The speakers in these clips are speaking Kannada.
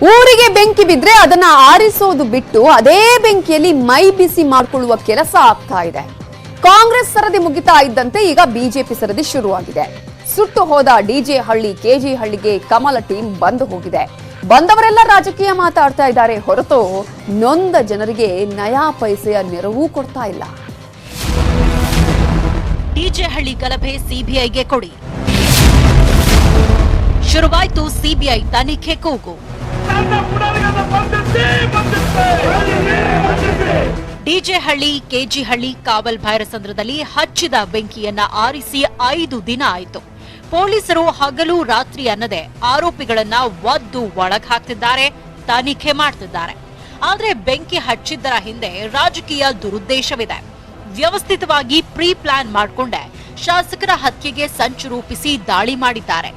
ಊರಿಗೆ ಬೆಂಕಿ ಬಿದ್ರೆ ಅದನ್ನ ಆರಿಸೋದು ಬಿಟ್ಟು ಅದೇ ಬೆಂಕಿಯಲ್ಲಿ ಮೈ ಬಿಸಿ ಮಾಡಿಕೊಳ್ಳುವ ಕೆಲಸ ಆಗ್ತಾ ಇದೆ. ಕಾಂಗ್ರೆಸ್ ಸರದಿ ಮುಗಿತಾ ಇದ್ದಂತೆ ಈಗ ಬಿಜೆಪಿ ಸರದಿ ಶುರುವಾಗಿದೆ. ಸುಟ್ಟು ಹೋದ ಡಿಜೆ ಹಳ್ಳಿ ಕೆಜಿ ಹಳ್ಳಿಗೆ ಕಮಲ ಟೀಮ್ ಬಂದು ಹೋಗಿದೆ. ಬಂದವರೆಲ್ಲ ರಾಜಕೀಯ ಮಾತಾಡ್ತಾ ಇದ್ದಾರೆ ಹೊರತು ನೊಂದ ಜನರಿಗೆ ನಯಾ ಪೈಸೆಯ ನೆರವು ಕೊಡ್ತಾ ಇಲ್ಲ. ಡಿಜೆ ಹಳ್ಳಿ ಗಲಭೆ ಸಿಬಿಐಗೆ ಕೊಡಿ. ಶುರುವಾಯಿತು ಸಿಬಿಐ ತನಿಖೆ ಕೂಗು. ಡಿಜೆ ಹಳ್ಳಿ ಕೆಜಿ ಹಳ್ಳಿ ಕಾವಲ್ ಭೈರಸಂದ್ರದಲ್ಲಿ ಹಚ್ಚಿದ ಬೆಂಕಿಯನ್ನ ಆರಿಸಿ 5 ದಿನ ಆಯಿತು. ಪೊಲೀಸರು ಹಗಲು ರಾತ್ರಿ ಅನ್ನದೆ ಆರೋಪಿಗಳನ್ನ ಒದ್ದು ಒಳಗ್ ಹಾಕ್ತಿದ್ದಾರೆ, ತನಿಖೆ ಮಾಡ್ತಿದ್ದಾರೆ. ಆದ್ರೆ ಬೆಂಕಿ ಹಚ್ಚಿದ್ದರ ಹಿಂದೆ ರಾಜಕೀಯ ದುರುದ್ದೇಶವಿದೆ. ವ್ಯವಸ್ಥಿತವಾಗಿ ಪ್ರೀ ಪ್ಲಾನ್ ಮಾಡಿಕೊಂಡೆ ಶಾಸಕರ ಹತ್ಯೆಗೆ ಸಂಚು ರೂಪಿಸಿ ದಾಳಿ ಮಾಡಿದ್ದಾರೆ.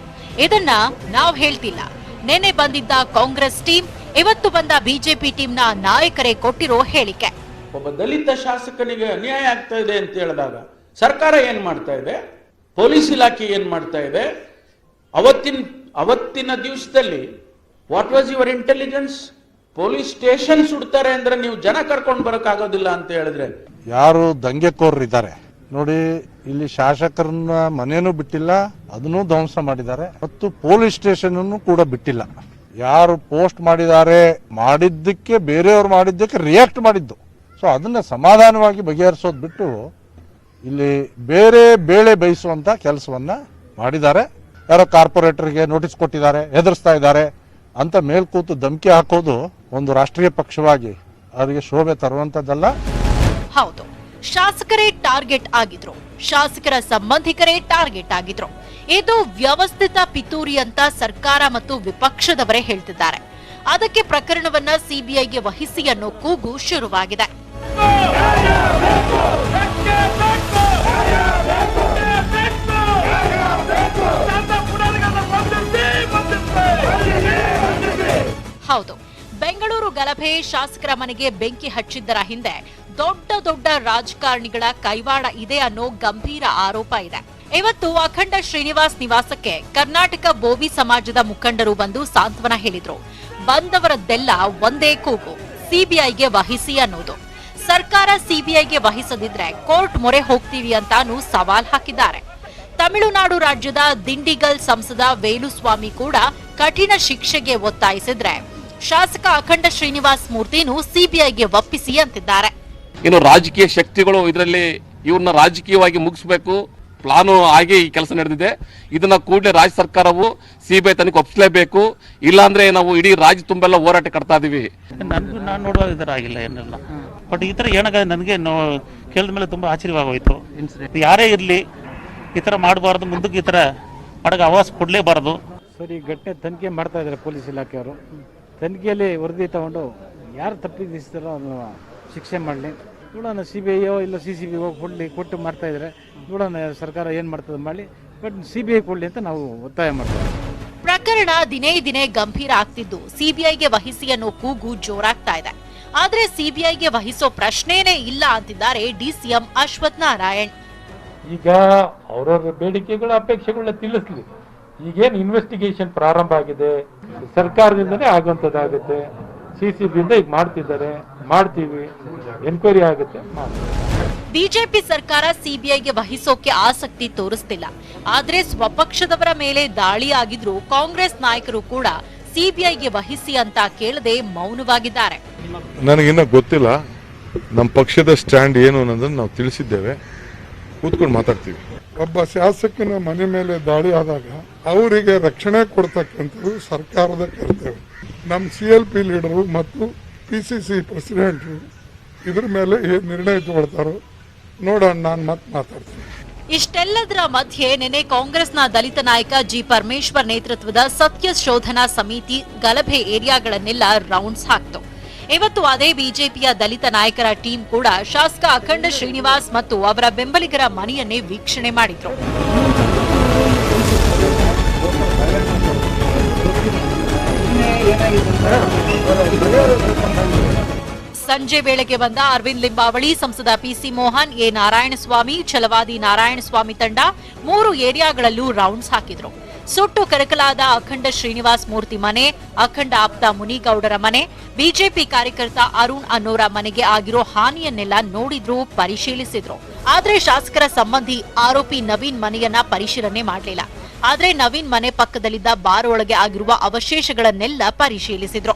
ಇದನ್ನ ನಾವು ಹೇಳ್ತಿಲ್ಲ. ನೆನೆ ಬಂದಿದ್ದ ಕಾಂಗ್ರೆಸ್ ಟೀಮ್, ಇವತ್ತು ಬಂದ ಬಿಜೆಪಿ ಟೀಮ್ನ ನಾಯಕರೇ ಕೊಟ್ಟಿರೋ ಹೇಳಿಕೆ. ಒಬ್ಬ ದಲಿತ ಶಾಸಕನಿಗೆ ಅನ್ಯಾಯ ಆಗ್ತಾ ಇದೆ ಅಂತ ಹೇಳಿದಾಗ ಸರ್ಕಾರ ಏನ್ ಮಾಡ್ತಾ ಇದೆ, ಪೊಲೀಸ್ ಇಲಾಖೆ ಏನ್ ಮಾಡ್ತಾ ಇದೆ? ಅವತ್ತಿನ ದಿವಸದಲ್ಲಿ what was your intelligence? Police station ಸುಡ್ತಾರೆ ಅಂದ್ರೆ ನೀವು ಜನ ಕರ್ಕೊಂಡು ಬರಕ್ಕಾಗೋದಿಲ್ಲ ಅಂತ ಹೇಳಿದ್ರೆ ಯಾರು ದಂಗೆಕೋರರಿದ್ದಾರೆ ನೋಡಿ. ಇಲ್ಲಿ ಶಾಸಕರನ್ನ ಮನೇನೂ ಬಿಟ್ಟಿಲ್ಲ, ಅದನ್ನು ಧ್ವಂಸ ಮಾಡಿದ್ದಾರೆ, ಮತ್ತು ಪೊಲೀಸ್ ಸ್ಟೇಷನ್ ಕೂಡ ಬಿಟ್ಟಿಲ್ಲ. ಯಾರು ಪೋಸ್ಟ್ ಮಾಡಿದ್ದಕ್ಕೆ ಬೇರೆಯವರು ಮಾಡಿದ್ದಕ್ಕೆ ರಿಯಾಕ್ಟ್ ಮಾಡಿದ್ದು. ಸೊ ಅದನ್ನ ಸಮಾಧಾನವಾಗಿ ಬಗೆಹರಿಸೋದು ಬಿಟ್ಟು ಇಲ್ಲಿ ಬೇರೆ ಬೇಳೆ ಬೇಯಿಸುವಂತ ಕೆಲಸವನ್ನ ಮಾಡಿದ್ದಾರೆ. ಯಾರೋ ಕಾರ್ಪೊರೇಟರ್ಗೆ ನೋಟಿಸ್ ಕೊಟ್ಟಿದ್ದಾರೆ, ಹೆದರ್ಸ್ತಾ ಇದ್ದಾರೆ ಅಂತ ಮೇಲ್ಕೂತು ಧಮಕಿ ಹಾಕೋದು ಒಂದು ರಾಷ್ಟ್ರೀಯ ಪಕ್ಷವಾಗಿ ಅವರಿಗೆ ಶೋಭೆ ತರುವಂತದ್ದಲ್ಲ. ಹೌದು, ಶಾಸಕರೇ ಟಾರ್ಗೆಟ್ ಆಗಿದ್ರು, ಶಾಸಕರ ಸಂಬಂಧಿಕರೇ ಟಾರ್ಗೆಟ್ ಆಗಿದ್ರು. ಇದು ವ್ಯವಸ್ಥಿತ ಪಿತೂರಿ ಅಂತ ಸರ್ಕಾರ ಮತ್ತು ವಿಪಕ್ಷದವರೇ ಹೇಳ್ತಿದ್ದಾರೆ. ಅದಕ್ಕೆ ಪ್ರಕರಣವನ್ನ ಸಿಬಿಐಗೆ ವಹಿಸಿ ಅನ್ನೋ ಕೂಗು ಶುರುವಾಗಿದೆ. ಹೌದು, ಬೆಂಗಳೂರು ಗಲಭೆ ಶಾಸಕರ ಮನೆಗೆ ಬೆಂಕಿ ಹಚ್ಚಿದ್ದರ ಹಿಂದೆ ದೊಡ್ಡ ದೊಡ್ಡ ರಾಜಕಾರಣಿಗಳ ಕೈವಾಡ ಇದೆ ಅನ್ನೋ ಗಂಭೀರ ಆರೋಪ ಇದೆ. ಇವತ್ತು ಅಖಂಡ ಶ್ರೀನಿವಾಸ್ ನಿವಾಸಕ್ಕೆ ಕರ್ನಾಟಕ ಬೋವಿ ಸಮಾಜದ ಮುಖಂಡರು ಬಂದು ಸಾಂತ್ವನ ಹೇಳಿದ್ರು. ಬಂದವರದ್ದೆಲ್ಲ ಒಂದೇ ಕೂಗು, ಸಿಬಿಐಗೆ ವಹಿಸಿ ಅನ್ನೋದು. ಸರ್ಕಾರ ಸಿಬಿಐಗೆ ವಹಿಸದಿದ್ರೆ ಕೋರ್ಟ್ ಮೊರೆ ಹೋಗ್ತೀವಿ ಅಂತಾನು ಸವಾಲ್ ಹಾಕಿದ್ದಾರೆ. ತಮಿಳುನಾಡು ರಾಜ್ಯದ ದಿಂಡಿಗಲ್ ಸಂಸದ ವೇಲುಸ್ವಾಮಿ ಕೂಡ ಕಠಿಣ ಶಿಕ್ಷೆಗೆ ಒತ್ತಾಯಿಸಿದ್ರೆ ಶಾಸಕ ಅಖಂಡ ಶ್ರೀನಿವಾಸ್ ಮೂರ್ತಿನೂ ಸಿಬಿಐಗೆ ಒಪ್ಪಿಸಿ ಅಂತಿದ್ದಾರೆ. ಇನ್ನು ರಾಜಕೀಯ ಶಕ್ತಿಗಳು ಇದರಲ್ಲಿ ಇವ್ರನ್ನ ರಾಜಕೀಯವಾಗಿ ಮುಗಿಸಬೇಕು ಪ್ಲಾನು ಆಗಿ ಈ ಕೆಲಸ ನಡೆದಿದೆ. ಇದನ್ನ ಕೂಡಲೇ ರಾಜ್ಯ ಸರ್ಕಾರವು ಸಿಬಿಐ ತನಿಖೆ ಒಪ್ಪಿಸಲೇಬೇಕು. ಇಲ್ಲಾಂದ್ರೆ ನಾವು ಇಡೀ ರಾಜ್ಯ ತುಂಬೆಲ್ಲ ಹೋರಾಟ ಕಟ್ತಾ ಇದೀವಿ. ನಾನು ನೋಡುವಾಗ ಇದರ ಆಗಿಲ್ಲ ಏನಿಲ್ಲ, ಬಟ್ ಈ ತರ ಏನಾಗ ನನಗೆ ಕೇಳಿದ ಮೇಲೆ ತುಂಬಾ ಆಶ್ಚರ್ಯವಾಗೋಯ್ತು. ಯಾರೇ ಇರ್ಲಿ ಈ ತರ ಮಾಡಬಾರ್ದು, ಮುಂದಕ್ಕೆ ಈ ತರ ಮಾಡಕ್ಕೆ ಅವಕಾಶ ಕೊಡ್ಲೇಬಾರದು. ಸರಿ, ಘಟನೆ ತನಿಖೆ ಮಾಡ್ತಾ ಇದ್ದಾರೆ ಪೊಲೀಸ್ ಇಲಾಖೆಯವರು. ತನಿಖೆಯಲ್ಲಿ ವರದಿ ತಗೊಂಡು ಯಾರು ತಪ್ಪಿಸಿದಾರೋ ಅದನ್ನು ಶಿಕ್ಷೆ ಮಾಡಲಿ. ನೋಡೋಣ, CBI ಇಲ್ಲ CCB ಕೊಟ್ಟು ಮಾಡ್ತಾ ಇದ್ದಾರೆ. ನೋಡೋಣ ಸರ್ಕಾರ ಏನು ಮಾಡ್ತದೆ ಮಾಡಲಿ, ಬಟ್ CBI ಕೊಡಲಿ ಅಂತ ನಾವು ಒತ್ತಾಯ ಮಾಡ್ತೀವಿ. ಪ್ರಕರಣ ದಿನೇ ದಿನೇ ಗಂಭೀರ ಆಗ್ತಿದ್ದು ಸಿಬಿಐಗೆ ವಹಿಸಿ ಅನ್ನೋ ಕೂಗು ಜೋರಾಗ್ತಾ ಇದೆ. ಆದ್ರೆ ಸಿಬಿಐಗೆ ವಹಿಸೋ ಪ್ರಶ್ನೆನೇ ಇಲ್ಲ ಅಂತಿದ್ದಾರೆ ಡಿಸಿಎಂ ಅಶ್ವಥ್ ನಾರಾಯಣ್. ಈಗ ಅವರವರ ಬೇಡಿಕೆಗಳ ಅಪೇಕ್ಷೆಗಳನ್ನ ತಿಳಿಸ್ಲಿ. ಈಗೇನು ಇನ್ವೆಸ್ಟಿಗೇಷನ್ ಪ್ರಾರಂಭ ಆಗಿದೆ, ಸರ್ಕಾರದಿಂದನೇ ಆಗುವಂಥದ್ದಾಗುತ್ತೆ. CCBಯಿಂದ ಈಗ ಮಾಡ್ತೀವಿ, ಎನ್ಕ್ವೈರಿ ಆಗುತ್ತೆ. ಬಿಜೆಪಿ ಸರ್ಕಾರ ಸಿಬಿಐಗೆ ವಹಿಸೋಕೆ ಆಸಕ್ತಿ ತೋರಿಸ್ತಿಲ್ಲ. ಆದ್ರೆ ಸ್ವಪಕ್ಷದವರ ಮೇಲೆ ದಾಳಿ ಆಗಿದ್ರು ಕಾಂಗ್ರೆಸ್ ನಾಯಕರು ಕೂಡ ಸಿಬಿಐಗೆ ವಹಿಸಿ ಅಂತ ಕೇಳದೆ ಮೌನವಾಗಿದ್ದಾರೆ. ನನಗಿನ್ನ ಗೊತ್ತಿಲ್ಲ, ನಮ್ಮ ಪಕ್ಷದ ಸ್ಟ್ಯಾಂಡ್ ಏನು ಅನ್ನೋದನ್ನ ನಾವು ತಿಳಿಸಿದ್ದೇವೆ, ಕೂತ್ಕೊಂಡು ಮಾತಾಡ್ತೀವಿ. ಒಬ್ಬ ಶಾಸಕನ ಮನೆ ಮೇಲೆ ದಾಳಿ ಆದಾಗ ಅವರಿಗೆ ರಕ್ಷಣೆ ಕೊಡ್ತಕ್ಕಂಥದ್ದು ಸರ್ಕಾರದ ಕರ್ತವ್ಯ. ನಮ್ಮ CLP ಲೀಡರು ಮತ್ತು PCC ಪ್ರೆಸಿಡೆಂಟ್ರು ಇದ್ರ ಮೇಲೆ ನಿರ್ಣಯ ತಗೊಳ್ತಾರೋ ನೋಡೋಣ, ನಾನು ಮಾತಾಡ್ತೀನಿ. ಇಷ್ಟೆಲ್ಲದರ ಮಧ್ಯೆ ನೆನೆ ಕಾಂಗ್ರೆಸ್ನ ದಲಿತ ನಾಯಕ ಜಿ ಪರಮೇಶ್ವರ್ ನೇತೃತ್ವದ ಸತ್ಯ ಶೋಧನಾ ಸಮಿತಿ ಗಲಭೆ ಏರಿಯಾಗಳನ್ನೆಲ್ಲ ರೌಂಡ್ಸ್ ಹಾಕ್ತು. ಇವತ್ತು ಅದೇ ಬಿಜೆಪಿಯ ದಲಿತ ನಾಯಕರ ಟೀಮ್ ಕೂಡ ಶಾಸಕ ಅಖಂಡ ಶ್ರೀನಿವಾಸ್ ಮತ್ತು ಅವರ ಬೆಂಬಲಿಗರ ಮನೆಯನ್ನೇ ವೀಕ್ಷಣೆ ಮಾಡಿದ್ರು. ಸಂಜೆ ವೇಳೆಗೆ ಬಂದ ಅರವಿಂದ್ ಲಿಂಬಾವಳಿ, ಸಂಸದ PC ಮೋಹನ್, ಎ ನಾರಾಯಣಸ್ವಾಮಿ, ಛಲವಾದಿ ನಾರಾಯಣಸ್ವಾಮಿ ತಂಡ 3 ಏರಿಯಾಗಳಲ್ಲೂ ರೌಂಡ್ಸ್ ಹಾಕಿದ್ರು. ಸುಟ್ಟು ಕರಕಲಾದ ಅಖಂಡ ಶ್ರೀನಿವಾಸ್ ಮೂರ್ತಿ ಮನೆ, ಅಖಂಡ ಆಪ್ತ ಮುನಿಗೌಡರ ಮನೆ, ಬಿಜೆಪಿ ಕಾರ್ಯಕರ್ತ ಅರುಣ್ ಅನ್ನೋರ ಮನೆಗೆ ಆಗಿರೋ ಹಾನಿಯನ್ನೆಲ್ಲ ನೋಡಿದ್ರು, ಪರಿಶೀಲಿಸಿದ್ರು. ಆದ್ರೆ ಶಾಸಕರ ಸಂಬಂಧಿ ಆರೋಪಿ ನವೀನ್ ಮನೆಯನ್ನ ಪರಿಶೀಲನೆ ಮಾಡಲಿಲ್ಲ. ಆದ್ರೆ ನವೀನ್ ಮನೆ ಪಕ್ಕದಲ್ಲಿದ್ದ ಬಾರ್ ಒಳಗೆ ಆಗಿರುವ ಅವಶೇಷಗಳನ್ನೆಲ್ಲ ಪರಿಶೀಲಿಸಿದ್ರು.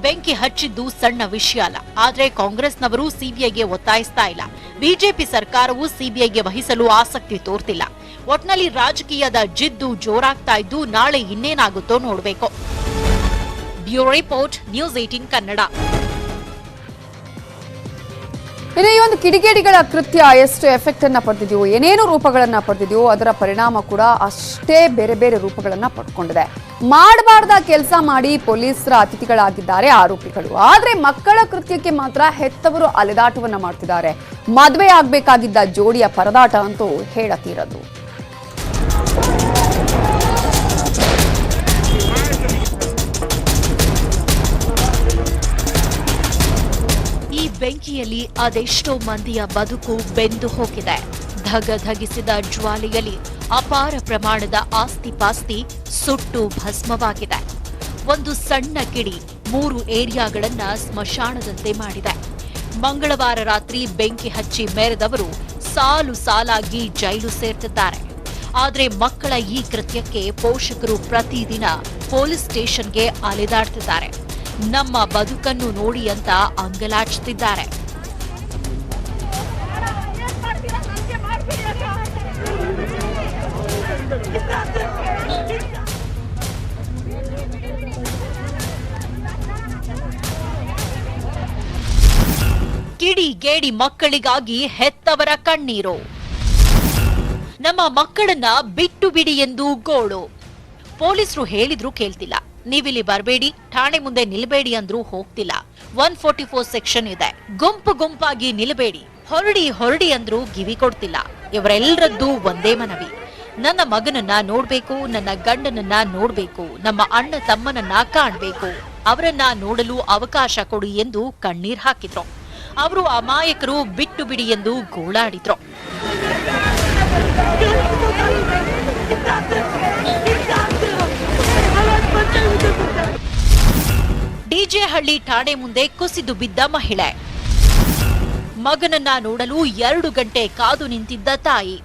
ಬೆಂಕಿ ಹಚ್ಚಿದ್ದು ಸಣ್ಣ ವಿಷಯ ಅಲ್ಲ. ಆದ್ರೆ ಕಾಂಗ್ರೆಸ್ನವರು ಸಿಬಿಐಗೆ ಒತ್ತಾಯಿಸ್ತಾ ಇಲ್ಲ. ಬಿಜೆಪಿ ಸರ್ಕಾರವು ಸಿಬಿಐಗೆ ವಹಿಸಲು ಆಸಕ್ತಿ ತೋರ್ತಿಲ್ಲ. ಒಟ್ನಲ್ಲಿ ರಾಜಕೀಯದ ಜಿದ್ದು ಜೋರಾಗ್ತಾ ಇದ್ದು, ನಾಳೆ ಇನ್ನೇನಾಗುತ್ತೋ ನೋಡಬೇಕು. Bureau report, news 18 Kannada. ಇನ್ನು ಈ ಒಂದು ಕಿಡಿಗೇಡಿಗಳ ಕೃತ್ಯ ಎಷ್ಟು ಎಫೆಕ್ಟ್ ಅನ್ನ ಪಡೆದಿದೆಯೋ, ಏನೇನು ರೂಪಗಳನ್ನ ಪಡೆದಿದೆಯೋ, ಅದರ ಪರಿಣಾಮ ಕೂಡ ಅಷ್ಟೇ ಬೇರೆ ಬೇರೆ ರೂಪಗಳನ್ನ ಪಡ್ಕೊಂಡಿದೆ. ಮಾಡಬಾರ್ದ ಕೆಲಸ ಮಾಡಿ ಪೊಲೀಸರ ಅತಿಥಿಗಳಾಗಿದ್ದಾರೆ ಆರೋಪಿಗಳು. ಆದ್ರೆ ಮಕ್ಕಳ ಕೃತ್ಯಕ್ಕೆ ಮಾತ್ರ ಹೆತ್ತವರು ಅಲೆದಾಟವನ್ನ ಮಾಡ್ತಿದ್ದಾರೆ. ಮದುವೆ ಆಗ್ಬೇಕಾಗಿದ್ದ ಜೋಡಿಯ ಪರದಾಟ ಅಂತೂ ಹೇಳತೀರದು. ಈ ಬೆಂಕಿಯಲ್ಲಿ ಅದೆಷ್ಟೋ ಮಂದಿಯ ಬದುಕು ಬೆಂದು ಹೋಗಿದೆ. ಧಗಧಗಿಸಿದ ಜ್ವಾಲೆಯಲ್ಲಿ ಅಪಾರ ಪ್ರಮಾಣದ ಆಸ್ತಿ ಪಾಸ್ತಿ ಸುಟ್ಟು ಭಸ್ಮವಾಗಿದೆ. ಒಂದು ಸಣ್ಣ ಕಿಡಿ 3 ಏರಿಯಾಗಳನ್ನ ಸ್ಮಶಾನದಂತೆ ಮಾಡಿದೆ. ಮಂಗಳವಾರ ರಾತ್ರಿ ಬೆಂಕಿ ಹಚ್ಚಿ ಮೆರೆದವರು ಸಾಲು ಸಾಲಾಗಿ ಜೈಲು ಸೇರ್ತಿದ್ದಾರೆ. ಆದ್ರೆ ಮಕ್ಕಳ ಈ ಕೃತ್ಯಕ್ಕೆ ಪೋಷಕರು ಪ್ರತಿದಿನ ಪೊಲೀಸ್ ಸ್ಟೇಷನ್ಗೆ ಅಲೆದಾಡ್ತಿದ್ದಾರೆ. ನಮ್ಮ ಬದುಕನ್ನು ನೋಡಿ ಅಂತ ಅಂಗಲಾಚುತ್ತಿದ್ದಾರೆ. ಕಿಡಿಗೇಡಿ ಮಕ್ಕಳಿಗಾಗಿ ಹೆತ್ತವರ ಕಣ್ಣೀರು. ನಮ್ಮ ಮಕ್ಕಳನ್ನ ಬಿಟ್ಟು ಬಿಡಿ ಎಂದು ಗೋಳು. ಪೊಲೀಸರು ಹೇಳಿದ್ರು ಕೇಳ್ತಿಲ್ಲ. ನೀವಿಲ್ಲಿ ಬರಬೇಡಿ, ಠಾಣೆ ಮುಂದೆ ನಿಲ್ಬೇಡಿ ಅಂದ್ರೂ ಹೋಗ್ತಿಲ್ಲ. 144 ಸೆಕ್ಷನ್ ಇದೆ, ಗುಂಪು ಗುಂಪಾಗಿ ನಿಲ್ಬೇಡಿ, ಹೊರಡಿ ಹೊರಡಿ ಅಂದ್ರೂ ಕಿವಿ ಕೊಡ್ತಿಲ್ಲ. ಇವರೆಲ್ಲರದ್ದು ಒಂದೇ ಮನವಿ, ನನ್ನ ಮಗನನ್ನ ನೋಡ್ಬೇಕು, ನನ್ನ ಗಂಡನನ್ನ ನೋಡ್ಬೇಕು, ನಮ್ಮ ಅಣ್ಣ ತಮ್ಮನನ್ನ ಕಾಣ್ಬೇಕು, ಅವರನ್ನ ನೋಡಲು ಅವಕಾಶ ಕೊಡಿ ಎಂದು ಕಣ್ಣೀರ್ ಹಾಕಿದ್ರು. ಅವರು ಅಮಾಯಕರು, ಬಿಟ್ಟು ಬಿಡಿ ಎಂದು ಗೋಳಾಡಿದ್ರು. ಡಿಜೆಹಳ್ಳಿ ಠಾಣೆ ಮುಂದೆ ಕುಸಿದು ಬಿದ್ದ ಮಹಿಳೆ. ಮಗನನ್ನ ನೋಡಲು 2 ಗಂಟೆ ಕಾದು ನಿಂತಿದ್ದ ತಾಯಿ.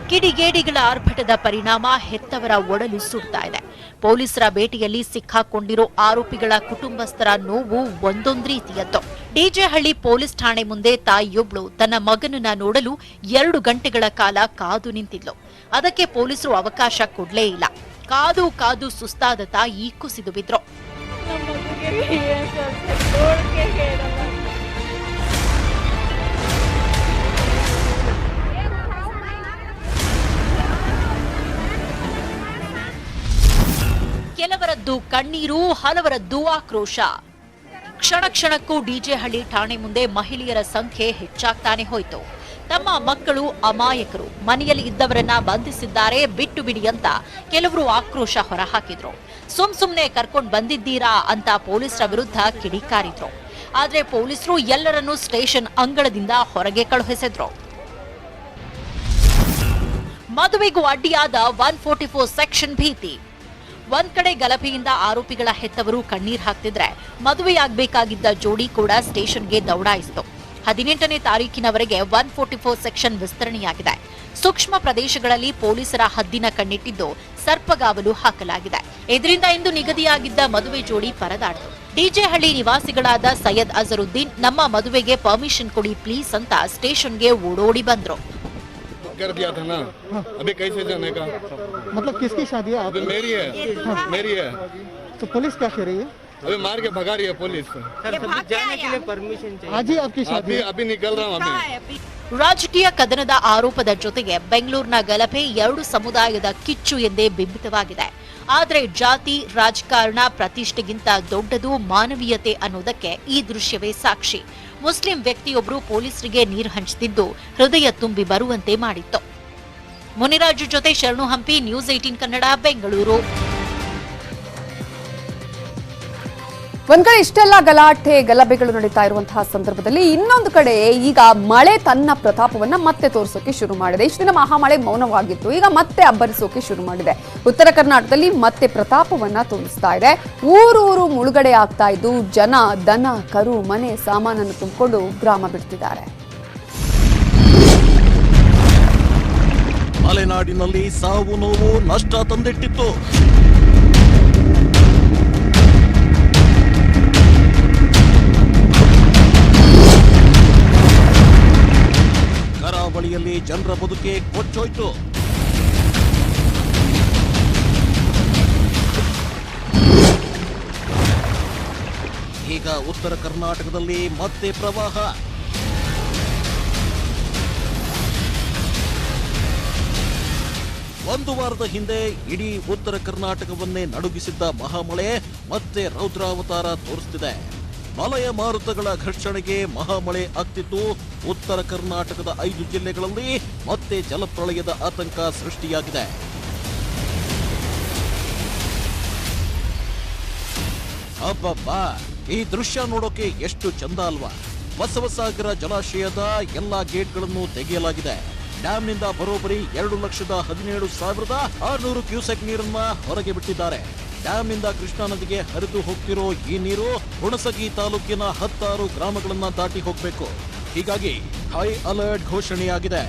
ಕಿಡಿಗೇಡಿಗಳ ಆರ್ಭಟದ ಪರಿಣಾಮ ಹೆತ್ತವರ ಒಡಲು ಸುಡ್ತಾ ಇದೆ. ಪೊಲೀಸರ ಬೇಟೆಯಲ್ಲಿ ಸಿಕ್ಕಾಕೊಂಡಿರೋ ಆರೋಪಿಗಳ ಕುಟುಂಬಸ್ಥರ ನೋವು ಒಂದೊಂದು ರೀತಿಯದ್ದು. ಡಿಜೆಹಳ್ಳಿ ಪೊಲೀಸ್ ಠಾಣೆ ಮುಂದೆ ತಾಯಿಯೊಬ್ಳು ತನ್ನ ಮಗನನ್ನ ನೋಡಲು 2 ಗಂಟೆಗಳ ಕಾಲ ಕಾದು ನಿಂತಿದ್ಲು. ಅದಕ್ಕೆ ಪೊಲೀಸರು ಅವಕಾಶ ಕೊಡ್ಲೇ ಇಲ್ಲ. ಕಾದು ಕಾದು ಸುಸ್ತಾದ ತಾಯಿ ಕುಸಿದು ಬಿದ್ರು. ಕೆಲವರದ್ದು ಕಣ್ಣೀರು, ಹಲವರದ್ದು ಆಕ್ರೋಶ. ಕ್ಷಣ ಕ್ಷಣಕ್ಕೂ ಡಿಜೆಹಳ್ಳಿ ಠಾಣೆ ಮುಂದೆ ಮಹಿಳೆಯರ ಸಂಖ್ಯೆ ಹೆಚ್ಚಾಗ್ತಾನೆ ಹೋಯಿತು. ತಮ್ಮ ಮಕ್ಕಳು ಅಮಾಯಕರು, ಮನೆಯಲ್ಲಿ ಇದ್ದವರನ್ನ ಬಂಧಿಸಿದ್ದಾರೆ, ಬಿಟ್ಟು ಬಿಡಿ ಅಂತ ಕೆಲವರು ಆಕ್ರೋಶ ಹೊರಹಾಕಿದ್ರು. ಸುಮ್ನೆ ಕರ್ಕೊಂಡು ಬಂದಿದ್ದೀರಾ ಅಂತ ಪೊಲೀಸರ ವಿರುದ್ಧ ಕಿಡಿಕಾರಿದ್ರು. ಆದ್ರೆ ಪೊಲೀಸರು ಎಲ್ಲರನ್ನೂ ಸ್ಟೇಷನ್ ಅಂಗಳದಿಂದ ಹೊರಗೆ ಕಳುಹಿಸಿದ್ರು. ಮದುವೆಗೂ ಅಡ್ಡಿಯಾದ 144 ಸೆಕ್ಷನ್ ಭೀತಿ. ಒಂದ್ ಕಡೆ ಗಲಭೆಯಿಂದ ಆರೋಪಿಗಳ ಹೆತ್ತವರು ಕಣ್ಣೀರ್ ಹಾಕ್ತಿದ್ರೆ, ಮದುವೆಯಾಗಬೇಕಾಗಿದ್ದ ಜೋಡಿ ಕೂಡ ಸ್ಟೇಷನ್ಗೆ ದೌಡಾಯಿಸಿತು. 18ನೇ ತಾರೀಕಿನವರೆಗೆ 144 ಸೆಕ್ಷನ್ ವಿಸ್ತರಣೆಯಾಗಿದೆ. ಸೂಕ್ಷ್ಮ ಪ್ರದೇಶಗಳಲ್ಲಿ ಪೊಲೀಸರ ಹದ್ದಿನ ಕಣ್ಣಿಟ್ಟಿದ್ದು ಸರ್ಪಗಾವಲು ಹಾಕಲಾಗಿದೆ. ಇದರಿಂದ ಇಂದು ನಿಗದಿಯಾಗಿದ್ದ ಮದುವೆ ಜೋಡಿ ಪರದಾಡಿತು. ಡಿಜೆಹಳ್ಳಿ ನಿವಾಸಿಗಳಾದ ಸೈಯದ್ ಅಜರುದ್ದೀನ್ ನಮ್ಮ ಮದುವೆಗೆ ಪರ್ಮಿಷನ್ ಕೊಡಿ ಪ್ಲೀಸ್ ಅಂತ ಸ್ಟೇಷನ್ಗೆ ಓಡೋಡಿ ಬಂದ್ರು. कर दिया था ना, अभी कैसे जाने का? मतलब किसकी शादी है? अभी मेरी है, मेरी है। तो पुलिस क्या कह रही है? अभी मार के भगा रही है पुलिस। जाने के लिए परमिशन चाहिए। आज ही आपकी शादी? अभी निकल रहा हूँ अभी। ರಾಜಕೀಯ ಕದನದ ಆರೋಪದ ಜೊತೆಗೆ ಬೆಂಗಳೂರಿನ ಗಲಭೆ 2 ಸಮುದಾಯದ ಕಿಚ್ಚು ಎಂದೇ ಬಿಂಬಿತವಾಗಿದೆ. ಆದರೆ ಜಾತಿ ರಾಜಕಾರಣ ಪ್ರತಿಷ್ಠೆಗಿಂತ ದೊಡ್ಡದು ಮಾನವೀಯತೆ ಅನ್ನೋದಕ್ಕೆ ಈ ದೃಶ್ಯವೇ ಸಾಕ್ಷಿ. ಮುಸ್ಲಿಂ ವ್ಯಕ್ತಿಯೊಬ್ಬರು ಪೊಲೀಸರಿಗೆ ನೀರು ಹಂಚುತ್ತಿದ್ದು ಹೃದಯ ತುಂಬಿ ಬರುವಂತೆ ಮಾಡಿತ್ತು. ಮುನಿರಾಜು ಜೊತೆ ಶರಣು ಹಂಪಿ, ನ್ಯೂಸ್ 18 ಕನ್ನಡ, ಬೆಂಗಳೂರು. ಒಂದ್ ಕಡೆ ಇಷ್ಟೆಲ್ಲ ಗಲಾಟೆ ಗಲಭೆಗಳು ನಡೀತಾ ಇರುವಂತಹ ಸಂದರ್ಭದಲ್ಲಿ ಇನ್ನೊಂದು ಕಡೆ ಈಗ ಮಳೆ ತನ್ನ ಪ್ರತಾಪವನ್ನ ಮತ್ತೆ ತೋರಿಸೋಕೆ ಶುರು ಮಾಡಿದೆ. ಇಷ್ಟು ದಿನ ಮಹಾಮಳೆ ಮೌನವಾಗಿತ್ತು, ಈಗ ಮತ್ತೆ ಅಬ್ಬರಿಸೋಕೆ ಶುರು ಮಾಡಿದೆ. ಉತ್ತರ ಕರ್ನಾಟಕದಲ್ಲಿ ಮತ್ತೆ ಪ್ರತಾಪವನ್ನ ತೋರಿಸ್ತಾ ಇದೆ. ಊರೂರು ಮುಳುಗಡೆ ಆಗ್ತಾ ಇದ್ದು ಜನ ದನ ಕರು ಮನೆ ಸಾಮಾನನ್ನು ತುಂಬಿಕೊಂಡು ಗ್ರಾಮ ಬಿಡ್ತಿದ್ದಾರೆ. ಮಲೆನಾಡಿನಲ್ಲಿ ಸಾವು ನೋವು ನಷ್ಟ ತಂದಿಟ್ಟಿತ್ತು. ಕರಾವಳಿಯಲ್ಲಿ ಜನರ ಬದುಕೆ ಕೊಚ್ಚೋಯ್ತು. ಈಗ ಉತ್ತರ ಕರ್ನಾಟಕದಲ್ಲಿ ಮತ್ತೆ ಪ್ರವಾಹ. ಒಂದು ವಾರದ ಹಿಂದೆ ಇಡೀ ಉತ್ತರ ಕರ್ನಾಟಕವನ್ನೇ ನಡುಗಿಸಿದ್ದ ಮಹಾಮಳೆ ಮತ್ತೆ ರೌದ್ರಾವತಾರ ತೋರಿಸುತ್ತಿದೆ. ಮಲಯ ಮಾರುತಗಳ ಘರ್ಷಣೆಗೆ ಮಹಾಮಳೆ ಆಗ್ತಿದ್ದು ಉತ್ತರ ಕರ್ನಾಟಕದ 5 ಜಿಲ್ಲೆಗಳಲ್ಲಿ ಮತ್ತೆ ಜಲಪ್ರಳಯದ ಆತಂಕ ಸೃಷ್ಟಿಯಾಗಿದೆ. ಅಬ್ಬಬ್ಬಾ, ಈ ದೃಶ್ಯ ನೋಡೋಕೆ ಎಷ್ಟು ಚಂದ ಅಲ್ವಾ? ಬಸವಸಾಗರ ಜಲಾಶಯದ ಎಲ್ಲಾ ಗೇಟ್ಗಳನ್ನು ತೆಗೆಯಲಾಗಿದೆ. ಡ್ಯಾಂನಿಂದ ಬರೋಬ್ಬರಿ 2,17,600 ಕ್ಯೂಸೆಕ್ ನೀರನ್ನ ಹೊರಗೆ ಬಿಟ್ಟಿದ್ದಾರೆ. ಡ್ಯಾಂನಿಂದ ಕೃಷ್ಣಾ ನದಿಗೆ ಹರಿದು ಹೋಗ್ತಿರೋ ಈ ನೀರು ಹುಣಸಗಿ ತಾಲೂಕಿನ 16 ಗ್ರಾಮಗಳನ್ನ ದಾಟಿ ಹೋಗಬೇಕು. ಹೀಗಾಗಿ ಹೈ ಅಲರ್ಟ್ ಘೋಷಣೆಯಾಗಿದೆ.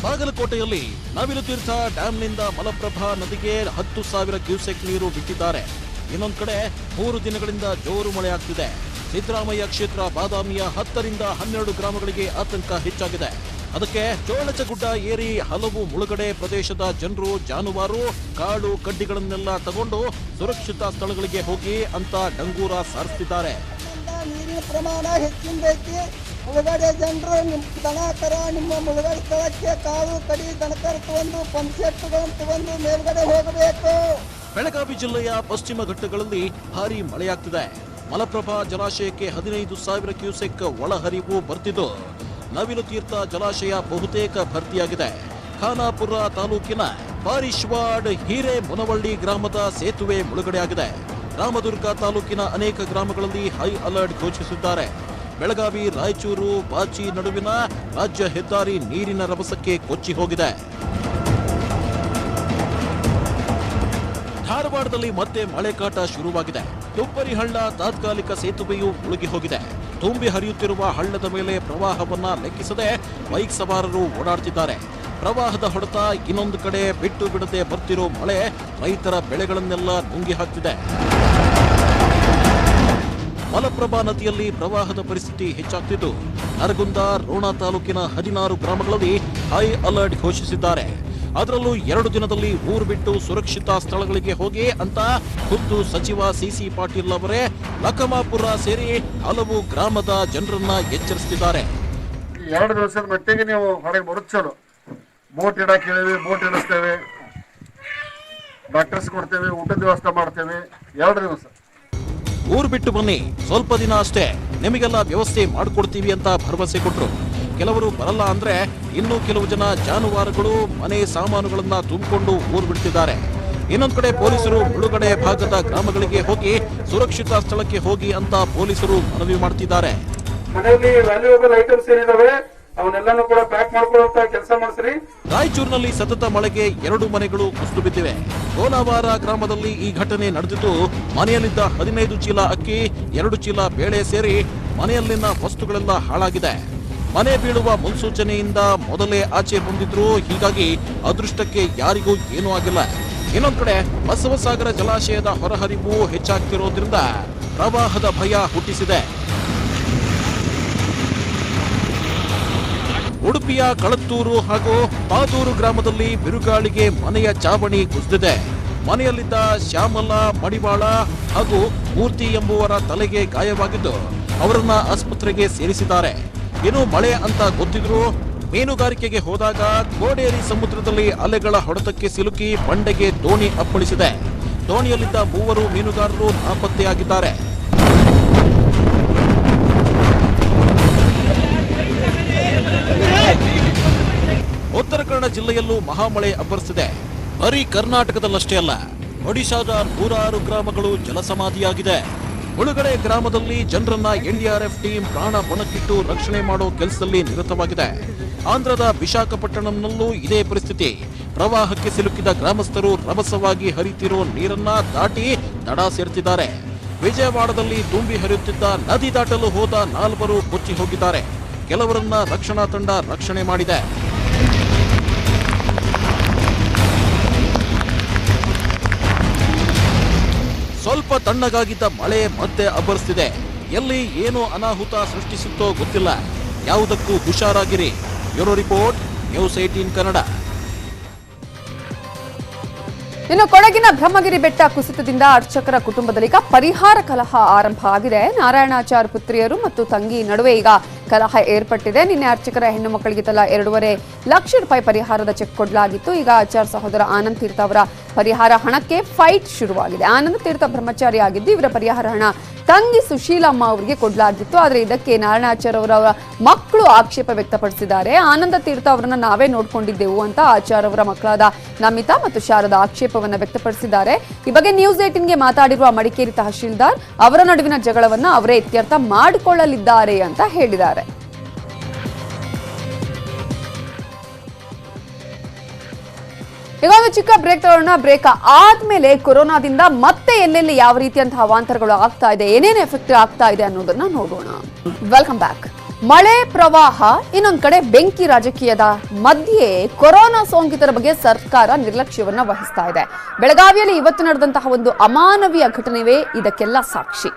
ಬಾಗಲಕೋಟೆಯಲ್ಲಿ ನವಿಲುತೀರ್ಥ ಡ್ಯಾಂನಿಂದ ಮಲಪ್ರಭಾ ನದಿಗೆ 10,000 ಕ್ಯೂಸೆಕ್ ನೀರು ಬಿಟ್ಟಿದ್ದಾರೆ. ಇನ್ನೊಂದು ಕಡೆ 3 ದಿನಗಳಿಂದ ಜೋರು ಮಳೆ ಆಗ್ತಿದೆ. ಸಿದ್ದರಾಮಯ್ಯ ಕ್ಷೇತ್ರ ಬಾದಾಮಿಯ 10 ರಿಂದ 12 ಗ್ರಾಮಗಳಿಗೆ ಆತಂಕ ಹೆಚ್ಚಾಗಿದೆ. ಅದಕ್ಕೆ ಚೋಳಚಗುಡ್ಡ ಏರಿ ಹಲವು ಮುಳುಗಡೆ ಪ್ರದೇಶದ ಜನರು ಜಾನುವಾರು ಕಾಳು ಕಡ್ಡಿಗಳನ್ನೆಲ್ಲ ತಗೊಂಡು ಸುರಕ್ಷಿತ ಸ್ಥಳಗಳಿಗೆ ಹೋಗಿ ಅಂತ ಡಂಗೂರ ಸಾರಿಸುತ್ತಿದ್ದಾರೆ. ನೀರಿನ ಪ್ರಮಾಣ ಹೆಚ್ಚಿಂದೈತಿ. ಮುಳುಗಡೆ ಜನರು ನಿಮ್ಮ ದನಕರ ನಿಮ್ಮ ಮುಳುಗಡೆ ಸ್ಥಳಕ್ಕೆ ಕಾಳು ಕಡಿ ದನಕರ ತಗೊಂಡು ಪಂಪ್ಸೆಟ್ಗಳನ್ನು ತಗೊಂಡು ಮೇಲ್ಗಡೆ ಹೋಗಬೇಕು. ಬೆಳಗಾವಿ ಜಿಲ್ಲೆಯ ಪಶ್ಚಿಮ ಘಟ್ಟಗಳಲ್ಲಿ ಭಾರೀ ಮಳೆಯಾಗ್ತಿದೆ. ಮಲಪ್ರಭಾ ಜಲಾಶಯಕ್ಕೆ 15,000 ಕ್ಯೂಸೆಕ್ ಒಳಹರಿವು ಬರ್ತಿದ್ದು ನವಿಲುತೀರ್ಥ ಜಲಾಶಯ ಬಹುತೇಕ ಭರ್ತಿಯಾಗಿದೆ. ಖಾನಾಪುರ ತಾಲೂಕಿನ ಪಾರಿಶ್ವಾಡ್ ಹಿರೇ ಮುನವಳ್ಳಿ ಗ್ರಾಮದ ಸೇತುವೆ ಮುಳುಗಡೆಯಾಗಿದೆ. ರಾಮದುರ್ಗ ತಾಲೂಕಿನ ಅನೇಕ ಗ್ರಾಮಗಳಲ್ಲಿ ಹೈ ಅಲರ್ಟ್ ಘೋಷಿಸಿದ್ದಾರೆ. ಬೆಳಗಾವಿ ರಾಯಚೂರು ಬಾಚಿ ನಡುವಿನ ರಾಜ್ಯ ಹೆದ್ದಾರಿ ನೀರಿನ ರಭಸಕ್ಕೆ ಕೊಚ್ಚಿ ಹೋಗಿದೆ. ಧಾರವಾಡದಲ್ಲಿ ಮತ್ತೆ ಮಳೆಕಾಟ ಶುರುವಾಗಿದೆ. ತುಪ್ಪರಿಹಳ್ಳ ತಾತ್ಕಾಲಿಕ ಸೇತುವೆಯು ಮುಳುಗಿ ಹೋಗಿದೆ. ತುಂಬಿ ಹರಿಯುತ್ತಿರುವ ಹಳ್ಳದ ಮೇಲೆ ಪ್ರವಾಹವನ್ನ ಲೆಕ್ಕಿಸದೆ ಬೈಕ್ ಸವಾರರು ಓಡಾಡ್ತಿದ್ದಾರೆ. ಪ್ರವಾಹದ ಹೊಡೆತ ಇನ್ನೊಂದು ಕಡೆ ಬಿಟ್ಟು ಬಿಡದೆ ಬರ್ತಿರೋ ಮಳೆ ರೈತರ ಬೆಳೆಗಳನ್ನೆಲ್ಲ ನುಂಗಿ ಹಾಕ್ತಿದೆ. ಮಲಪ್ರಭಾ ನದಿಯಲ್ಲಿ ಪ್ರವಾಹದ ಪರಿಸ್ಥಿತಿ ಹೆಚ್ಚಾಗ್ತಿದ್ದು ನರಗುಂದ ರೋಣ ತಾಲೂಕಿನ 16 ಗ್ರಾಮಗಳಲ್ಲಿ ಹೈ ಅಲರ್ಟ್ ಘೋಷಿಸಿದ್ದಾರೆ. ಅದರಲ್ಲೂ 2 ದಿನದಲ್ಲಿ ಊರು ಬಿಟ್ಟು ಸುರಕ್ಷಿತ ಸ್ಥಳಗಳಿಗೆ ಹೋಗಿ ಅಂತ ಖುದ್ದು ಸಚಿವ ಸಿಸಿ ಪಾಟೀಲ್ ಅವರೇ ಲಕಮಾಪುರ ಸೇರಿ ಹಲವು ಗ್ರಾಮದ ಜನರನ್ನ ಎಚ್ಚರಿಸುತ್ತಿದ್ದಾರೆ. 2 ದಿವಸದ ಮಟ್ಟಿಗೆ ನೀವು ಹೊರಗೆ ಬರೋದು ಚಲೋ. ಬೋಟ್ ಇಡಕ್ಕೆ ಹೇಳಿವಿ, ಬೋಟ್ ಇಡಿಸ್ತೇವೆ, ಡಾಕ್ಟರ್ಸ್ ಕೊಡ್ತೇವೆ, ಊಟದ ವ್ಯವಸ್ಥೆ ಮಾಡ್ತೇವೆ. 2 ದಿವಸ ಊರು ಬಿಟ್ಟು ಬನ್ನಿ, ಸ್ವಲ್ಪ ದಿನ ಅಷ್ಟೇ, ನಿಮಗೆಲ್ಲ ವ್ಯವಸ್ಥೆ ಮಾಡಿಕೊಡ್ತೀವಿ ಅಂತ ಭರವಸೆ ಕೊಟ್ರು. ಕೆಲವರು ಬರಲ್ಲ ಅಂದ್ರೆ ಇನ್ನು ಕೆಲವು ಜನ ಜಾನುವಾರುಗಳು ಮನೆ ಸಾಮಾನುಗಳನ್ನ ತುಂಬಿಕೊಂಡು ಊರು ಬಿಡ್ತಿದ್ದಾರೆ. ಇನ್ನೊಂದು ಕಡೆ ಪೊಲೀಸರು ಮುಳುಗಡೆ ಭಾಗದ ಗ್ರಾಮಗಳಿಗೆ ಹೋಗಿ ಸುರಕ್ಷಿತ ಸ್ಥಳಕ್ಕೆ ಹೋಗಿ ಅಂತ ಪೊಲೀಸರು ಮನವಿ ಮಾಡ್ತಿದ್ದಾರೆ. ಮನೆಯಲ್ಲಿ ವ್ಯಾಲ್ಯೂಯಬಲ್ ಐಟಮ್ಸ್ ಏನಿದಾವೆ ಅವನ್ನೆಲ್ಲಾನು ಕೂಡ ಪ್ಯಾಕ್ ಮಾಡ್ಕೊಳ್ಳುವಂತ ಕೆಲಸ ಮಾಡಿಸ್ರಿ. ರಾಯಚೂರಿನಲ್ಲಿ ಸತತ ಮಳೆಗೆ 2 ಮನೆಗಳು ಕುಸಿದು ಬಿದ್ದಿವೆ. ಕೋಲಾವಾರ ಗ್ರಾಮದಲ್ಲಿ ಈ ಘಟನೆ ನಡೆದಿದ್ದು ಮನೆಯಲ್ಲಿದ್ದ 15 ಚೀಲ ಅಕ್ಕಿ 2 ಚೀಲ ಬೇಳೆ ಸೇರಿ ಮನೆಯಲ್ಲಿನ ವಸ್ತುಗಳೆಲ್ಲ ಹಾಳಾಗಿದೆ. ಮನೆ ಬೀಳುವ ಮುನ್ಸೂಚನೆಯಿಂದ ಮೊದಲೇ ಆಚೆ ಬಂದಿದ್ರು. ಹೀಗಾಗಿ ಅದೃಷ್ಟಕ್ಕೆ ಯಾರಿಗೂ ಏನೂ ಆಗಿಲ್ಲ. ಇನ್ನೊಂದು ಕಡೆ ಬಸವಸಾಗರ ಜಲಾಶಯದ ಹೊರಹರಿವು ಹೆಚ್ಚಾಗ್ತಿರೋದ್ರಿಂದ ಪ್ರವಾಹದ ಭಯ ಹುಟ್ಟಿಸಿದೆ. ಉಡುಪಿಯ ಕಳತ್ತೂರು ಹಾಗೂ ಪಾದೂರು ಗ್ರಾಮದಲ್ಲಿ ಬಿರುಗಾಳಿಗೆ ಮನೆಯ ಚಾವಣಿ ಕುಸಿದಿದೆ. ಮನೆಯಲ್ಲಿದ್ದ ಶ್ಯಾಮಲ ಮಡಿವಾಳ ಹಾಗೂ ಮೂರ್ತಿ ಎಂಬುವರ ತಲೆಗೆ ಗಾಯವಾಗಿದ್ದು ಅವರನ್ನ ಆಸ್ಪತ್ರೆಗೆ ಸೇರಿಸಿದ್ದಾರೆ. ಇನ್ನು ಮಳೆ ಅಂತ ಗೊತ್ತಿದ್ರು ಮೀನುಗಾರಿಕೆಗೆ ಹೋದಾಗ ಕೋಡೇರಿ ಸಮುದ್ರದಲ್ಲಿ ಅಲೆಗಳ ಹೊಡೆತಕ್ಕೆ ಸಿಲುಕಿ ಬಂಡೆಗೆ ದೋಣಿ ಅಪ್ಪಳಿಸಿದೆ. ದೋಣಿಯಲ್ಲಿದ್ದ 3 ಮೀನುಗಾರರು ನಾಪತ್ತೆಯಾಗಿದ್ದಾರೆ. ಉತ್ತರ ಕನ್ನಡ ಜಿಲ್ಲೆಯಲ್ಲೂ ಮಹಾಮಳೆ ಅಬ್ಬರಿಸಿದೆ. ಬರೀ ಕರ್ನಾಟಕದಲ್ಲಷ್ಟೇ ಅಲ್ಲ, ಒಡಿಶಾದ 106 ಗ್ರಾಮಗಳು ಜಲಸಮಾಧಿಯಾಗಿದೆ. ಮುಳುಗಡೆ ಗ್ರಾಮದಲ್ಲಿ ಜನರನ್ನ ಎನ್ಡಿಆರ್ಎಫ್ ಟೀಮ್ ಪ್ರಾಣ ಪಣಕ್ಕಿಟ್ಟು ರಕ್ಷಣೆ ಮಾಡೋ ಕೆಲಸದಲ್ಲಿ ನಿರತವಾಗಿದೆ. ಆಂಧ್ರದ ವಿಶಾಖಪಟ್ಟಣಂನಲ್ಲೂ ಇದೇ ಪರಿಸ್ಥಿತಿ. ಪ್ರವಾಹಕ್ಕೆ ಸಿಲುಕಿದ ಗ್ರಾಮಸ್ಥರು ರಭಸವಾಗಿ ಹರಿತಿರೋ ನೀರನ್ನ ದಾಟಿ ದಡ ಸೇರ್ತಿದ್ದಾರೆ. ವಿಜಯವಾಡದಲ್ಲಿ ತುಂಬಿ ಹರಿಯುತ್ತಿದ್ದ ನದಿ ದಾಟಲು ಹೋದ 4 ಕೊಚ್ಚಿ ಹೋಗಿದ್ದಾರೆ. ಕೆಲವರನ್ನ ರಕ್ಷಣಾ ತಂಡ ರಕ್ಷಣೆ ಮಾಡಿದೆ. ಸ್ವಲ್ಪ ತಣ್ಣಗಾಗಿದ್ದ ಮಳೆ ಮತ್ತೆ ಅಬ್ಬರಿಸ್ತಿದೆ. ಎಲ್ಲಿ ಏನು ಅನಾಹುತ ಸೃಷ್ಟಿಸುತ್ತೋ ಗೊತ್ತಿಲ್ಲ. ಯಾವುದಕ್ಕೂ ಹುಷಾರಾಗಿರಿ. Bureau report, news 18 Kannada. ಇನ್ನು ಕೊಡಗಿನ ಬ್ರಹ್ಮಗಿರಿ ಬೆಟ್ಟ ಕುಸಿತದಿಂದ ಅರ್ಚಕರ ಕುಟುಂಬದಲ್ಲಿ ಈಗ ಪರಿಹಾರ ಕಲಹ ಆರಂಭ ಆಗಿದೆ. ನಾರಾಯಣಾಚಾರ್ ಪುತ್ರಿಯರು ಮತ್ತು ತಂಗಿ ನಡುವೆ ಈಗ ಕಲಹ ಏರ್ಪಟ್ಟಿದೆ. ನಿನ್ನೆ ಅರ್ಚಕರ ಹೆಣ್ಣು ಮಕ್ಕಳಿಗೆ ತಲಾ 2.5 ಲಕ್ಷ ರೂಪಾಯಿ ಪರಿಹಾರದ ಚೆಕ್ ಕೊಡಲಾಗಿತ್ತು. ಈಗ ಆಚಾರ್ ಸಹೋದರ ಆನಂದ್ ತೀರ್ಥ ಅವರ ಪರಿಹಾರ ಹಣಕ್ಕೆ ಫೈಟ್ ಶುರುವಾಗಿದೆ. ಆನಂದ್ ತೀರ್ಥ ಬ್ರಹ್ಮಚಾರಿ ಆಗಿದ್ದು ಇವರ ಪರಿಹಾರ ಹಣ ತಂಗಿ ಸುಶೀಲಮ್ಮ ಅವರಿಗೆ ಕೊಡಲಾಗಿತ್ತು. ಆದರೆ ಇದಕ್ಕೆ ನಾರಾಯಣಾಚಾರ್ ಅವರ ಮಕ್ಕಳು ಆಕ್ಷೇಪ ವ್ಯಕ್ತಪಡಿಸಿದ್ದಾರೆ. ಆನಂದ ತೀರ್ಥ ಅವರನ್ನ ನಾವೇ ನೋಡ್ಕೊಂಡಿದ್ದೆವು ಅಂತ ಆಚಾರ್ ಅವರ ಮಕ್ಕಳಾದ ನಮಿತಾ ಮತ್ತು ಶಾರದಾ ಆಕ್ಷೇಪವನ್ನ ವ್ಯಕ್ತಪಡಿಸಿದ್ದಾರೆ. ಈ ಬಗ್ಗೆ ನ್ಯೂಸ್ 18ಗೆ ಮಾತಾಡಿರುವ ಮಡಿಕೇರಿ ತಹಶೀಲ್ದಾರ್ ಅವರ ನಡುವಿನ ಜಗಳವನ್ನ ಅವರೇ ಇತ್ಯರ್ಥ ಮಾಡಿಕೊಳ್ಳಲಿದ್ದಾರೆ ಅಂತ ಹೇಳಿದ್ದಾರೆ. ಈಗ ಒಂದು ಚಿಕ್ಕ ಬ್ರೇಕ್ ತಗೊಳ್ಳೋಣ. ಬ್ರೇಕ್ ಆದ್ಮೇಲೆ ಕೊರೋನಾದಿಂದ ಮತ್ತೆ ಎಲ್ಲೆಲ್ಲಿ ಯಾವ ರೀತಿಯಂತಹ ಅವಾಂತರಗಳು ಆಗ್ತಾ ಇದೆ, ಏನೇನು ಎಫೆಕ್ಟ್ ಆಗ್ತಾ ಇದೆ ಅನ್ನೋದನ್ನ ನೋಡೋಣ. Welcome back. ಮಳೆ, ಪ್ರವಾಹ, ಇನ್ನೊಂದ್ ಕಡೆ ಬೆಂಕಿ ರಾಜಕೀಯದ ಮಧ್ಯೆ ಕೊರೋನಾ ಸೋಂಕಿತರ ಬಗ್ಗೆ ಸರ್ಕಾರ ನಿರ್ಲಕ್ಷ್ಯವನ್ನ ವಹಿಸ್ತಾ ಇದೆ. ಬೆಳಗಾವಿಯಲ್ಲಿ ಇವತ್ತು ನಡೆದಂತಹ ಒಂದು ಅಮಾನವೀಯ ಘಟನೆವೇ ಇದಕ್ಕೆಲ್ಲ ಸಾಕ್ಷಿ.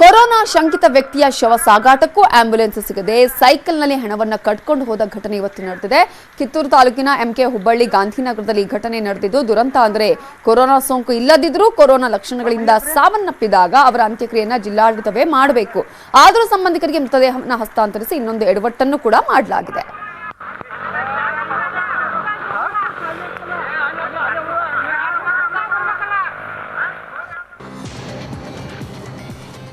ಕೊರೋನಾ ಶಂಕಿತ ವ್ಯಕ್ತಿಯ ಶವ ಸಾಗಾಟಕ್ಕೂ ಆಂಬ್ಯುಲೆನ್ಸ್ ಸಿಗದೆ ಸೈಕಲ್ನಲ್ಲಿ ಹಣವನ್ನ ಕಟ್ಕೊಂಡು ಹೋದ ಘಟನೆ ಇವತ್ತು ನಡೆದಿದೆ. ಕಿತ್ತೂರು ತಾಲೂಕಿನ ಎಂಕೆ ಹುಬ್ಬಳ್ಳಿ ಗಾಂಧಿನಗರದಲ್ಲಿ ಈ ಘಟನೆ ನಡೆದಿದ್ದು ದುರಂತ. ಅಂದರೆ ಕೊರೋನಾ ಸೋಂಕು ಇಲ್ಲದಿದ್ರೂ ಕೊರೋನಾ ಲಕ್ಷಣಗಳಿಂದ ಸಾವನ್ನಪ್ಪಿದಾಗ ಅವರ ಅಂತ್ಯಕ್ರಿಯೆಯನ್ನ ಜಿಲ್ಲಾಡಳಿತವೇ ಮಾಡಬೇಕು. ಆದರೂ ಸಂಬಂಧಿಕರಿಗೆ ಮೃತದೇಹವನ್ನು ಹಸ್ತಾಂತರಿಸಿ ಇನ್ನೊಂದು ಎಡವಟ್ಟನ್ನು ಕೂಡ ಮಾಡಲಾಗಿದೆ.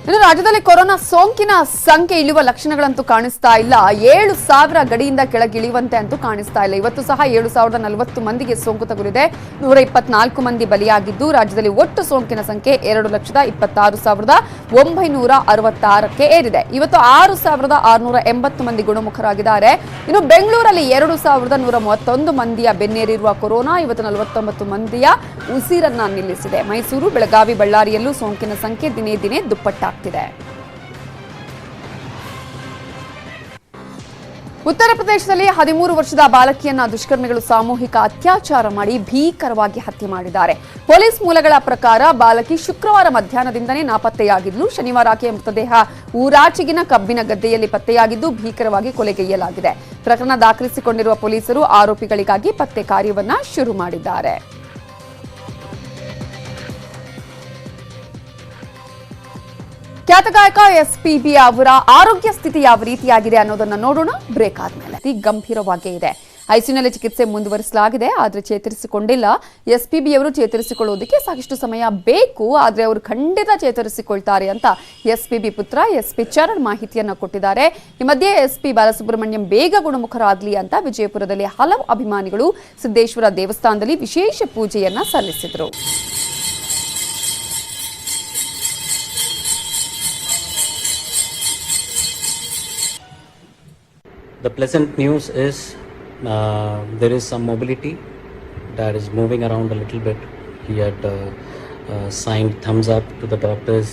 ಇನ್ನು ರಾಜ್ಯದಲ್ಲಿ ಕೊರೋನಾ ಸೋಂಕಿನ ಸಂಖ್ಯೆ ಇಳಿಯುವ ಲಕ್ಷಣಗಳಂತೂ ಕಾಣಿಸ್ತಾ ಇಲ್ಲ. 7,000 ಗಡಿಯಿಂದ ಕೆಳಗಿಳಿಯುವಂತೆ ಅಂತೂ ಕಾಣಿಸ್ತಾ ಇಲ್ಲ. ಇವತ್ತು ಸಹ 7,040 ಮಂದಿಗೆ ಸೋಂಕು ತಗುಲಿದೆ. 124 ಮಂದಿ ಬಲಿಯಾಗಿದ್ದು ರಾಜ್ಯದಲ್ಲಿ ಒಟ್ಟು ಸೋಂಕಿನ ಸಂಖ್ಯೆ 2,26,966ಕ್ಕೆ ಏರಿದೆ. ಇವತ್ತು 6,680 ಮಂದಿ ಗುಣಮುಖರಾಗಿದ್ದಾರೆ. ಇನ್ನು ಬೆಂಗಳೂರಲ್ಲಿ 2,131 ಮಂದಿಯ ಬೆನ್ನೇರಿರುವ ಕೊರೋನಾ ಇವತ್ತು 49 ಮಂದಿಯ ಉಸಿರನ್ನ ನಿಲ್ಲಿಸಿದೆ. ಮೈಸೂರು, ಬೆಳಗಾವಿ, ಬಳ್ಳಾರಿಯಲ್ಲೂ ಸೋಂಕಿನ ಸಂಖ್ಯೆ ದಿನೇ ದಿನೇ ದುಪ್ಪಟ್ಟಾಗಿದೆ. ಉತ್ತರ ಪ್ರದೇಶದಲ್ಲಿ 13 ವರ್ಷದ ಬಾಲಕಿಯನ್ನ ದುಷ್ಕರ್ಮಿಗಳು ಸಾಮೂಹಿಕ ಅತ್ಯಾಚಾರ ಮಾಡಿ ಭೀಕರವಾಗಿ ಹತ್ಯೆ ಮಾಡಿದ್ದಾರೆ. ಪೊಲೀಸ್ ಮೂಲಗಳ ಪ್ರಕಾರ ಬಾಲಕಿ ಶುಕ್ರವಾರ ಮಧ್ಯಾಹ್ನದಿಂದಲೇ ನಾಪತ್ತೆಯಾಗಿದ್ಲು. ಶನಿವಾರ ಆಕೆಯ ಮೃತದೇಹ ಊರಾಚೆಗಿನ ಕಬ್ಬಿನ ಗದ್ದೆಯಲ್ಲಿ ಪತ್ತೆಯಾಗಿದ್ದು ಭೀಕರವಾಗಿ ಕೊಲೆಗೈಯಲಾಗಿದೆ. ಪ್ರಕರಣ ದಾಖಲಿಸಿಕೊಂಡಿರುವ ಪೊಲೀಸರು ಆರೋಪಿಗಳಿಗಾಗಿ ಪತ್ತೆ ಕಾರ್ಯವನ್ನ ಶುರು ಮಾಡಿದ್ದಾರೆ. ಖ್ಯಾತ ಗಾಯಕ ಎಸ್ಪಿಬಿ ಅವರ ಆರೋಗ್ಯ ಸ್ಥಿತಿ ಯಾವ ರೀತಿಯಾಗಿದೆ ಅನ್ನೋದನ್ನ ನೋಡೋಣ. ಬ್ರೇಕ್ ಆದ್ಮೇಲೆ ಗಂಭೀರವಾಗೇ ಇದೆ. ಐಸಿಯುನಲ್ಲಿ ಚಿಕಿತ್ಸೆ ಮುಂದುವರಿಸಲಾಗಿದೆ, ಆದರೆ ಚೇತರಿಸಿಕೊಂಡಿಲ್ಲ. ಎಸ್ಪಿಬಿ ಅವರು ಚೇತರಿಸಿಕೊಳ್ಳುವುದಕ್ಕೆ ಸಾಕಷ್ಟು ಸಮಯ ಬೇಕು, ಆದರೆ ಅವರು ಖಂಡಿತ ಚೇತರಿಸಿಕೊಳ್ತಾರೆ ಅಂತ ಎಸ್ಪಿಬಿ ಪುತ್ರ ಎಸ್ಪಿ ಚರಣ್ ಮಾಹಿತಿಯನ್ನ ಕೊಟ್ಟಿದ್ದಾರೆ. ಈ ಮಧ್ಯೆ ಎಸ್ಪಿ ಬಾಲಸುಬ್ರಹ್ಮಣ್ಯಂ ಬೇಗ ಗುಣಮುಖರಾಗಲಿ ಅಂತ ವಿಜಯಪುರದಲ್ಲಿ ಹಲವು ಅಭಿಮಾನಿಗಳು ಸಿದ್ದೇಶ್ವರ ದೇವಸ್ಥಾನದಲ್ಲಿ ವಿಶೇಷ ಪೂಜೆಯನ್ನ ಸಲ್ಲಿಸಿದರು. The pleasant news is there is some mobility that is moving around a little bit. He had signed thumbs up to the doctors.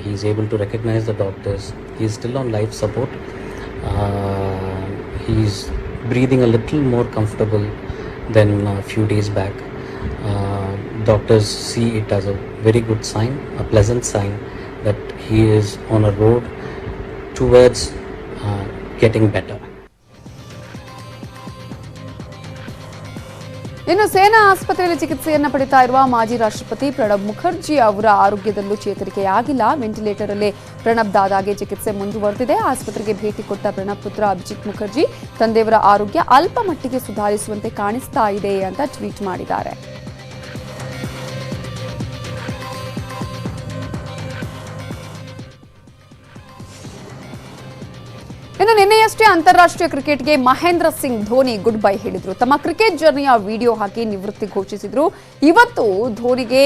He's able to recognize the doctors. He's still on life support. He's breathing a little more comfortable than a few days back. Doctors see it as a very good sign, a pleasant sign that he is on a road towards getting better. ಇನ್ನು ಸೇನಾ ಆಸ್ಪತ್ರೆಯಲ್ಲಿ ಚಿಕಿತ್ಸೆಯನ್ನು ಪಡಿತಾ ಇರುವ ಮಾಜಿ ರಾಷ್ಟ್ರಪತಿ ಪ್ರಣಬ್ ಮುಖರ್ಜಿ ಅವರ ಆರೋಗ್ಯದಲ್ಲೂ ಚೇತರಿಕೆಯಾಗಿಲ್ಲ. ವೆಂಟಿಲೇಟರ್ ಅಲ್ಲೇ ಪ್ರಣಬ್ ದಾದಾಗೆ ಚಿಕಿತ್ಸೆ ಮುಂದುವರೆದಿದೆ. ಆಸ್ಪತ್ರೆಗೆ ಭೇಟಿ ಕೊಟ್ಟ ಪ್ರಣಬ್ ಪುತ್ರ ಅಭಿಜಿತ್ ಮುಖರ್ಜಿ ತಂದೆಯವರ ಆರೋಗ್ಯ ಅಲ್ಪ ಮಟ್ಟಿಗೆ ಸುಧಾರಿಸುವಂತೆ ಕಾಣಿಸ್ತಾ ಇದೆ ಅಂತ ಟ್ವೀಟ್ ಮಾಡಿದ್ದಾರೆ. ಇನ್ನು ನಿನ್ನೆ ನಿನ್ನೆಯಷ್ಟೇ ಅಂತಾರಾಷ್ಟ್ರೀಯ ಕ್ರಿಕೆಟ್ಗೆ ಮಹೇಂದ್ರ ಸಿಂಗ್ ಧೋನಿ ಗುಡ್ ಬೈ ಹೇಳಿದ್ರು. ತಮ್ಮ ಕ್ರಿಕೆಟ್ ಜರ್ನಿಯ ವಿಡಿಯೋ ಹಾಕಿ ನಿವೃತ್ತಿ ಘೋಷಿಸಿದ್ರು. ಇವತ್ತು ಧೋನಿಗೆ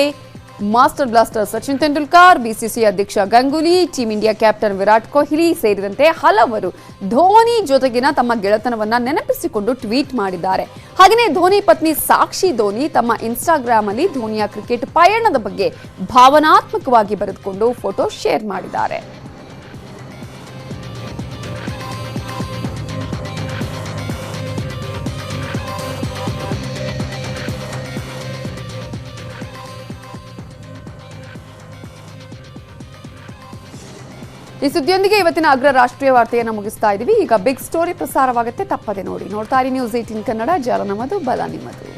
master blaster Sachin Tendulkar, BCCI ಅಧ್ಯಕ್ಷ Ganguly, team India captain Virat Kohli ಸೇರಿದಂತೆ ಹಲವರು ಧೋನಿ ಜೊತೆಗಿನ ತಮ್ಮ ಗೆಳೆತನವನ್ನ ನೆನಪಿಸಿಕೊಂಡು ಟ್ವೀಟ್ ಮಾಡಿದ್ದಾರೆ. ಹಾಗೆಯೇ ಧೋನಿ ಪತ್ನಿ ಸಾಕ್ಷಿ ಧೋನಿ ತಮ್ಮ ಇನ್ಸ್ಟಾಗ್ರಾಮ್ ಅಲ್ಲಿ ಧೋನಿಯ ಕ್ರಿಕೆಟ್ ಪಯಣದ ಬಗ್ಗೆ ಭಾವನಾತ್ಮಕವಾಗಿ ಬರೆದುಕೊಂಡು ಫೋಟೋ ಶೇರ್ ಮಾಡಿದ್ದಾರೆ. ಈ ಸುದ್ದಿಯೊಂದಿಗೆ ಇವತ್ತಿನ ಅಗ್ರ ರಾಷ್ಟ್ರೀಯ ವಾರ್ತೆಯನ್ನು ಮುಗಿಸ್ತಾ ಇದ್ದೀವಿ. ಈಗ ಬಿಗ್ ಸ್ಟೋರಿ ಪ್ರಸಾರವಾಗುತ್ತೆ, ತಪ್ಪದೆ ನೋಡಿ. ನೋಡ್ತಾ ಇರಿ ನ್ಯೂಸ್ 18 ಕನ್ನಡ. ಜಾಲ ನಮ್ಮದು, ಬಲ ನಿಮ್ಮದು.